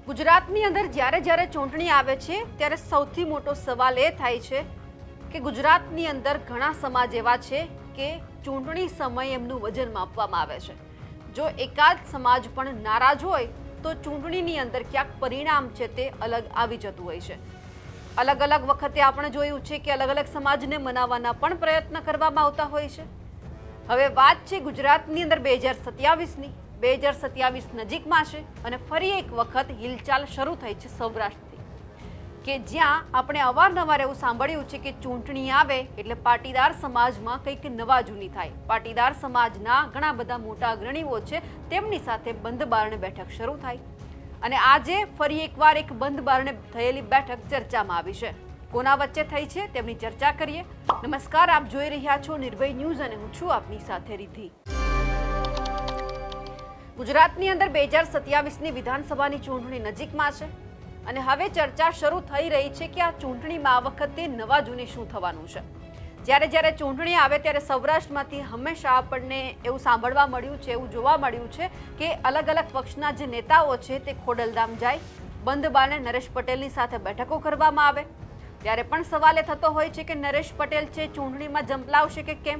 ગુજરાતની અંદર જ્યારે જ્યારે ચૂંટણી આવે છે ત્યારે સૌથી મોટો સવાલ એ થાય છે કે ગુજરાતની અંદર ઘણા સમાજ એવા છે કે ચૂંટણી સમયે એમનું વજન માપવામાં આવે છે। જો એકાદ સમાજ પણ નારાજ હોય તો ચૂંટણીની અંદર ક્યાંક પરિણામ છે તે અલગ આવી જતું હોય છે। અલગ અલગ વખતે આપણે જોયું છે કે અલગ અલગ સમાજને મનાવવાના પણ પ્રયત્ન કરવામાં આવતા હોય છે। હવે વાત છે ગુજરાતની અંદર 2027ની। 2027 નજીકમાં છે અને ફરી એક વખત હિલચાલ શરૂ થઈ છે સૌરાષ્ટ્રથી કે જ્યાં આપણે અવારનવાર એવું સાંભળ્યું છે કે ચૂંટણી આવે એટલે પાટીદાર સમાજમાં કંઈક નવા જૂની થાય। પાટીદાર સમાજના ઘણા બધા મોટા અગ્રણીઓ છે તેમની સાથે બંધ બારણે બેઠક શરૂ થાય અને આજે ફરી એકવાર એક બંધ બારણે થયેલી બેઠક ચર્ચામાં આવી છે। કોના વચ્ચે થઈ છે તેમની ચર્ચા કરીએ। નમસ્કાર, આપ જોઈ રહ્યા છો નિર્ભય ન્યૂઝ અને હું છું આપની સાથે રિદ્ધિ। ગુજરાતની અંદર 2027ની વિધાનસભાની ચૂંટણી નજીકમાં છે અને હવે ચર્ચા શરૂ થઈ રહી છે કે આ ચૂંટણીમાં આ વખતે નવા જૂની શું થવાનું છે। જ્યારે જ્યારે ચૂંટણી આવે ત્યારે સૌરાષ્ટ્રમાંથી હંમેશા આપણને એવું સાંભળવા મળ્યું છે, એવું જોવા મળ્યું છે કે અલગ અલગ પક્ષના જે નેતાઓ છે તે ખોડલધામ જાય, બંધ બારણે નરેશ પટેલની સાથે બેઠકો કરવામાં આવે। ત્યારે પણ સવાલ એ થતો હોય છે કે નરેશ પટેલ છે ચૂંટણીમાં ઝંપલાવશે કે કેમ।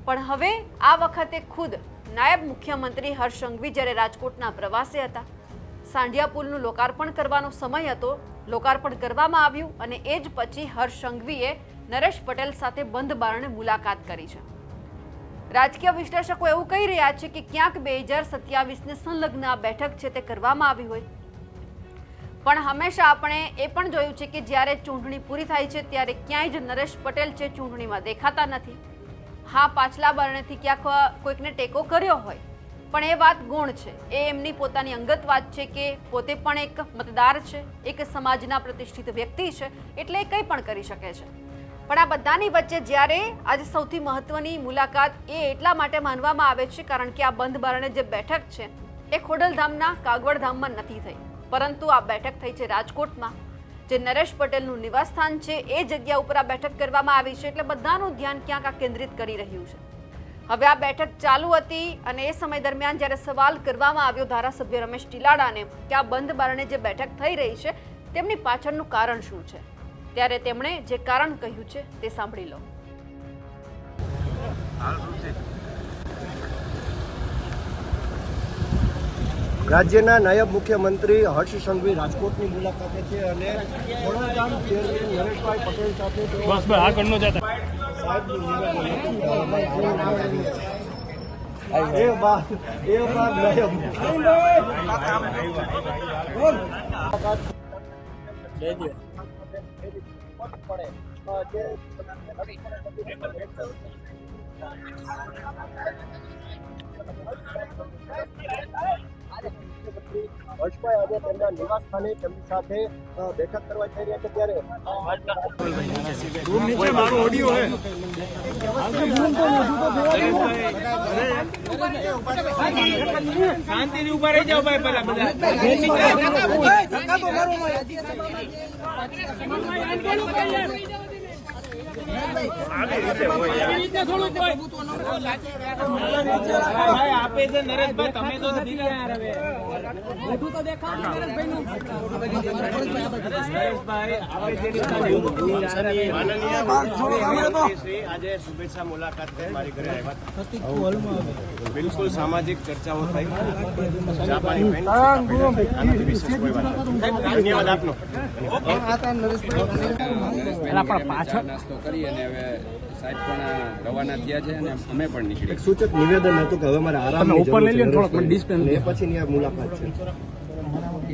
પણ હવે આ વખતે ખુદ નાયબ મુખ્યમંત્રી હર્ષ સંઘવી જ્યારે રાજકોટના પ્રવાસે હતા, સાંઢિયા પુલનું લોકાર્પણ કરવાનો સમય હતો, લોકાર્પણ કરવામાં આવ્યું અને એ જ પછી હર્ષ સંઘવીએ નરેશ પટેલ સાથે બંધ બારણે મુલાકાત કરી છે। રાજકીય વિશ્લેષકો એવું કહી રહ્યા છે કે ક્યાંક 2027ને સંલગ્ન આ બેઠક છે તે કરવામાં આવી હોય, પણ હંમેશા આપણે એ પણ જોયું છે કે જ્યારે ચૂંટણી પૂરી થાય છે ત્યારે ક્યાંય જ નરેશ પટેલ છે ચૂંટણીમાં દેખાતા નથી। હા, પાછલા બારણેથી ક્યાંક કોઈકને ટેકો કર્યો હોય, પણ એ વાત ગૌણ છે, એ એમની પોતાની અંગત વાત છે કે પોતે પણ એક મતદાર છે, એક સમાજના પ્રતિષ્ઠિત વ્યક્તિ છે, એટલે એ કંઈ પણ કરી શકે છે। પણ આ બધાની વચ્ચે જ્યારે આજે સૌથી મહત્વની મુલાકાત એ એટલા માટે માનવામાં આવે છે કારણ કે આ બંધ બારણે જે બેઠક છે એ ખોડલધામના કાગવડધામમાં નથી થઈ, પરંતુ આ બેઠક થઈ છે રાજકોટમાં, જે નરેશ પટેલનું નિવાસસ્થાન છે એ જગ્યા ઉપર આ બેઠક કરવામાં આવી છે। એટલે બધાનું ધ્યાન ક્યાંક આ કેન્દ્રિત કરી રહ્યું છે। હવે આ બેઠક ચાલુ હતી અને એ સમય દરમિયાન જ્યારે સવાલ કરવામાં આવ્યો ધારાસભ્ય રમેશ ટીલાડાને કે આ બંધ બારણે જે બેઠક થઈ રહી છે તેમની પાછળનું કારણ શું છે, ત્યારે તેમણે જે કારણ કહ્યું છે તે સાંભળી લો। રાજ્યના નાયબ મુખ્યમંત્રી હર્ષ સંઘવી રાજકોટની મુલાકાતે છે અને ખોડલધામ ચેરમેન નરેશભાઈ પટેલ સાથે બસ આગળ ન જતા હર્ષભાઈ આજે તેમના નિવાસ સ્થાને તેમની સાથે બેઠક કરવા જઈ રહ્યા છે ત્યારે શાંતિથી ઉભા રહી જાઓ ભાઈ, પેલા બધા આપે છે નરેશભાઈ, તમે તો નથી યાર, હવે મોટું તો દેખાવ નરેશભાઈનું। આજે શુભેચ્છા મુલાકાત મારી ઘરે આવ્યા, બિલકુલ સામાજિક ચર્ચાઓ થઈ, ધન્યવાદ આપનો। નાસ્તો કરી અને હવે સાહેબ પણ રવાના થયા છે અને અમે પણ નીકળી। સૂચક નિવેદન હતું કે હવે મારે આરામ પછીની આ મુલાકાત છે,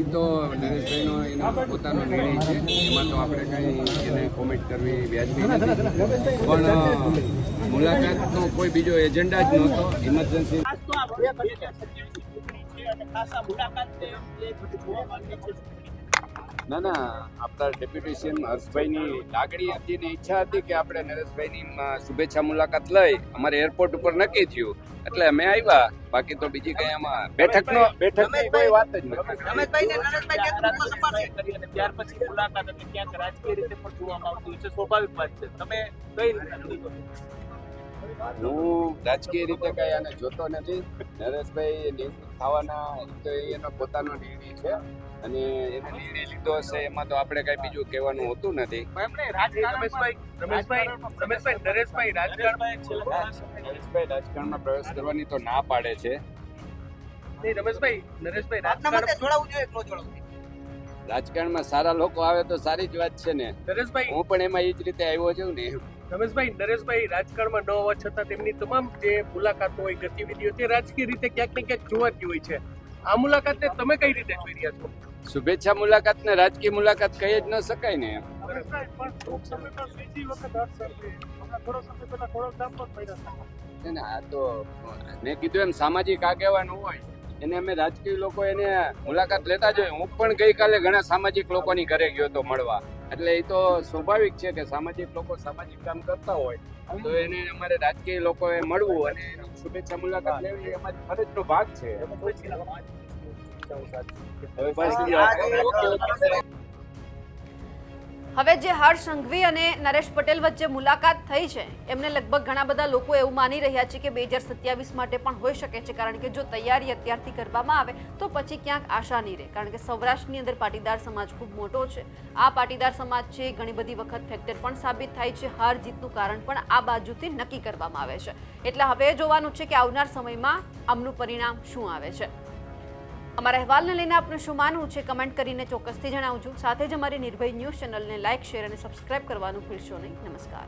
એ તો નરેશભાઈનો એનો પોતાનો નિર્ણય છે, એમાં તો આપણે કંઈ એને કોમેન્ટ કરવી વ્યાજબી નથી, પણ મુલાકાતનો કોઈ બીજો એજન્ડા જ નહોતો, ઇમરજન્સી ના આપણા ડેપ્યુટી સીએમ હર્ષભાઈની લાગણી હતી ને ઈચ્છા હતી કે આપણે નરેશભાઈની શુભેચ્છા મુલાકાત લઈ, અમારે એરપોર્ટ ઉપર નક્કી થયું એટલે અમે આવ્યા, બાકી તો બીજી કઈ આમાં બેઠકની કોઈ વાત જ નથી। ત્યાર પછી મુલાકાત એટલે ક્યાંક રાજકીય રીતે પણ જોવામાં આવતું છે, સ્વાભાવિક વાત છે, તમે કઈ રીતે? હું રાજકીય રીતે કઈ આને જોતો નથી। નરેશભાઈ થવાના તો એનો પોતાનો નિર્ણય છે અને એને નિર્ણય લીધો હશે એમાં તો આપણે કઈ બીજું કહેવાનું હોતું નથી. નરેશભાઈ રાજકારણમાં પ્રવેશ કરવાની તો ના પાડે છે. રાજકારણમાં સારા લોકો આવે તો સારી જ વાત છે ને. હું પણ એમાં એ જ રીતે આવ્યો છું ને. નરેશભાઈ રાજકારણમાં ન હોવા છતાં તેમની તમામ જે મુલાકાતો હોય ગતિવિધિઓ તે રાજકીય રીતે ક્યાંક ને ક્યાંક જોવાતી હોય છે. આ મુલાકાતને તમે કઈ રીતે જોઈ રહ્યા છો? શુભેચ્છા મુલાકાત ને રાજકીય મુલાકાત કહી જ ન શકાય ને. ને આ તો મેં કીધું એમ સામાજિક આગેવાન હોય એને અમે રાજકીય લોકો એને મુલાકાત લેતા જ હોય. હું પણ ગઈકાલે ઘણા સામાજિક લોકોની ઘરે ગયો તો મળવા. એટલે એ તો સ્વાભાવિક છે કે સામાજિક લોકો સામાજિક કામ કરતા હોય તો એને અમારે રાજકીય લોકોએ મળવું અને શુભેચ્છા મુલાકાત લેવી એ અમારી ફરજનો ભાગ છે. હવે જે હર્ષ સંઘવી અને નરેશ પટેલ વચ્ચે મુલાકાત થઈ છે એમને લગભગ ઘણા બધા લોકો એવું માની રહ્યા છે કે 2027 માટે પણ હોઈ શકે છે, કારણ કે જો તૈયારી અત્યારથી કરવામાં આવે તો પછી ક્યાંક આશા નહીં રહે. કારણ કે સૌરાષ્ટ્રની અંદર પાટીદાર સમાજ ખૂબ મોટો છે. આ પાટીદાર સમાજ છે ઘણી બધી વખત ફેક્ટર પણ સાબિત થાય છે. હાર જીતનું કારણ પણ આ બાજુથી નક્કી કરવામાં આવે છે. એટલે હવે જોવાનું છે કે આવનાર સમયમાં આમનું પરિણામ શું આવે છે. અમારા અહેવાલને લઈને આપનું શું માનવું છે કમેન્ટ કરીને ચોક્કસથી જણાવજો. સાથે જ અમારી નિર્ભય ન્યૂઝ ચેનલને લાઇક, શેર અને સબસ્ક્રાઇબ કરવાનું ભૂલશો નહીં. નમસ્કાર.